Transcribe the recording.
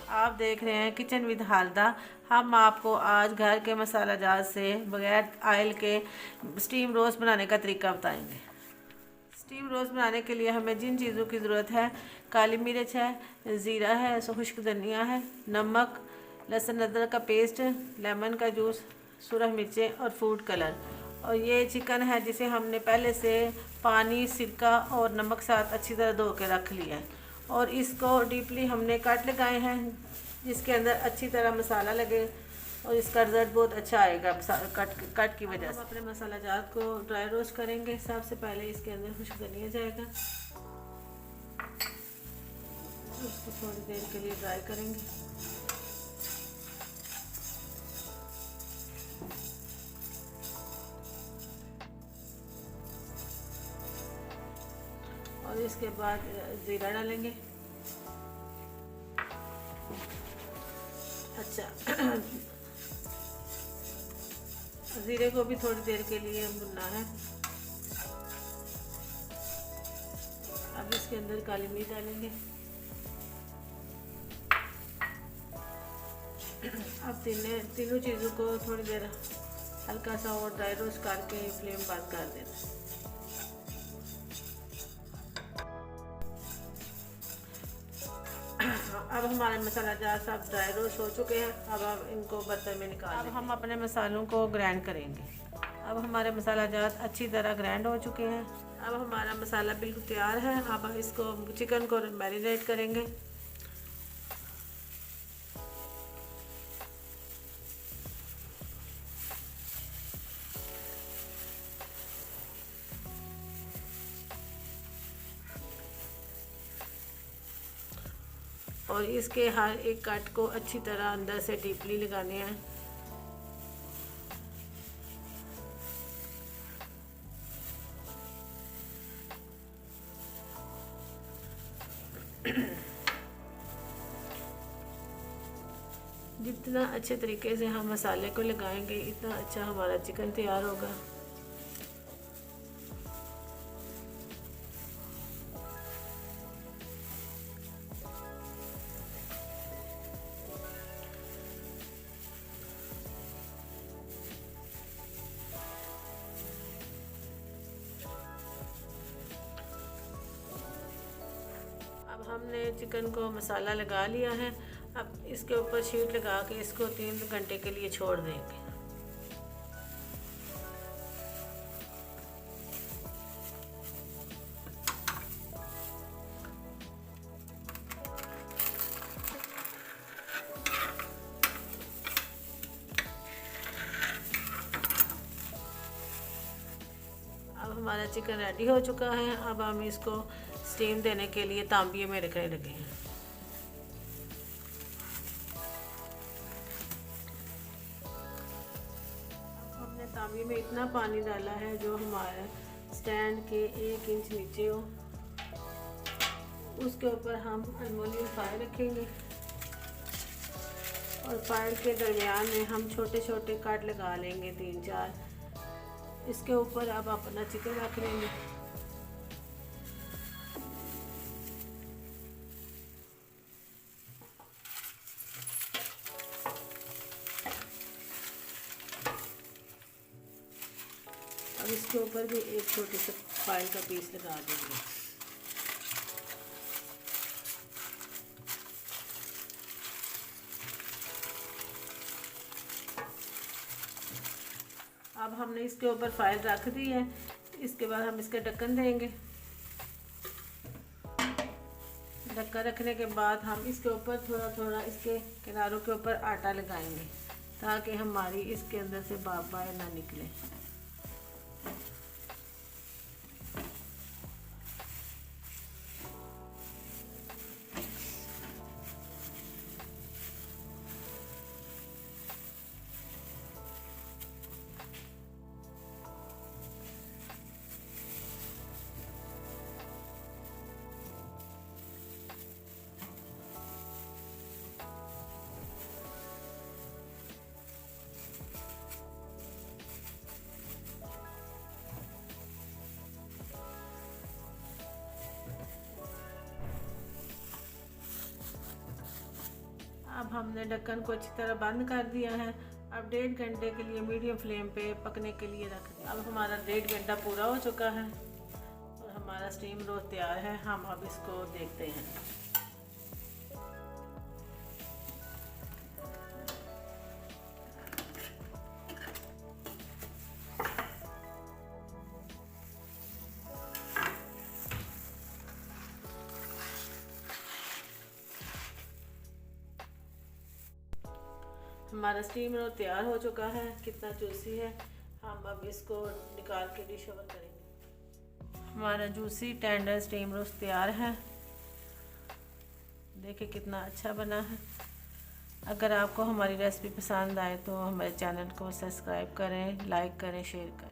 आप देख रहे हैं किचन विद हालदा। हम आपको आज घर के मसाला जार से बगैर ऑयल के स्टीम रोस्ट बनाने का तरीका बताएंगे। स्टीम रोस्ट बनाने के लिए हमें जिन चीज़ों की ज़रूरत है, काली मिर्च है, ज़ीरा है, खुश्क धनिया है, नमक, लहसुन अदरक का पेस्ट, लेमन का जूस, सुरख मिर्चें और फूड कलर। और ये चिकन है जिसे हमने पहले से पानी, सिरका और नमक साथ अच्छी तरह धो के रख लिया है। और इसको डीपली हमने कट लगाए हैं जिसके अंदर अच्छी तरह मसाला लगे और इसका रिजल्ट बहुत अच्छा आएगा कट की वजह से। हम अपने मसाला जात को ड्राई रोस्ट करेंगे। सबसे पहले इसके अंदर खुश्क धनिया जाएगा, उसको थोड़ी देर के लिए ड्राई करेंगे। और इसके बाद ज़ीरा डालेंगे। अच्छा ज़ीरे को भी थोड़ी देर के लिए भुनना है। अब इसके अंदर काली मिर्च डालेंगे। अब तीनों चीज़ों को थोड़ी देर हल्का सा और ड्राई रोस्ट करके फ्लेम बंद कर देना। अब हमारे मसाला जार सब ड्राई रोस्ट हो चुके हैं। अब हम इनको बर्तन में निकाल। अब हम अपने मसालों को ग्राइंड करेंगे। अब हमारे मसाला जार अच्छी तरह ग्राइंड हो चुके हैं। अब हमारा मसाला बिल्कुल तैयार है। अब हम इसको चिकन को मैरिनेट करेंगे। और इसके हर एक कट को अच्छी तरह अंदर से डीपली लगाने हैं। जितना अच्छे तरीके से हम मसाले को लगाएंगे इतना अच्छा हमारा चिकन तैयार होगा। अब हमने चिकन को मसाला लगा लिया है। अब इसके ऊपर शीट लगा के इसको 3 घंटे के लिए छोड़ देंगे। अब हमारा चिकन रेडी हो चुका है। अब हम इसको स्टीम देने के लिए तांबिये में रखने लगे हैं। हमने तांबिये में इतना पानी डाला है जो हमारे स्टैंड के 1 इंच नीचे हो। उसके ऊपर हम एल्युमिनियम फाइल रखेंगे और फाइल के दरमियान में हम छोटे छोटे कट लगा लेंगे 3-4। इसके ऊपर अब अपना चिकन रख लेंगे। अब इसके ऊपर भी एक छोटे से फाइल का पीस लगा देंगे। अब हमने इसके ऊपर फाइल रख दी है। इसके बाद हम इसका ढक्कन देंगे। ढक्कन रखने के बाद हम इसके ऊपर थोड़ा थोड़ा इसके किनारों के ऊपर आटा लगाएंगे ताकि हमारी इसके अंदर से भाप बाहर ना निकले। हमने ढक्कन को अच्छी तरह बंद कर दिया है। अब 1.5 घंटे के लिए मीडियम फ्लेम पे पकने के लिए रख दिया। अब हमारा 1.5 घंटा पूरा हो चुका है और हमारा स्टीम रोस्ट तैयार है। हम अब इसको देखते हैं। हमारा स्टीम रोल तैयार हो चुका है, कितना जूसी है। हम अब इसको निकाल के डिश ओवर करेंगे। हमारा जूसी टेंडर स्टीम रोस्ट तैयार है। देखिए कितना अच्छा बना है। अगर आपको हमारी रेसिपी पसंद आए तो हमारे चैनल को सब्सक्राइब करें, लाइक करें, शेयर करें।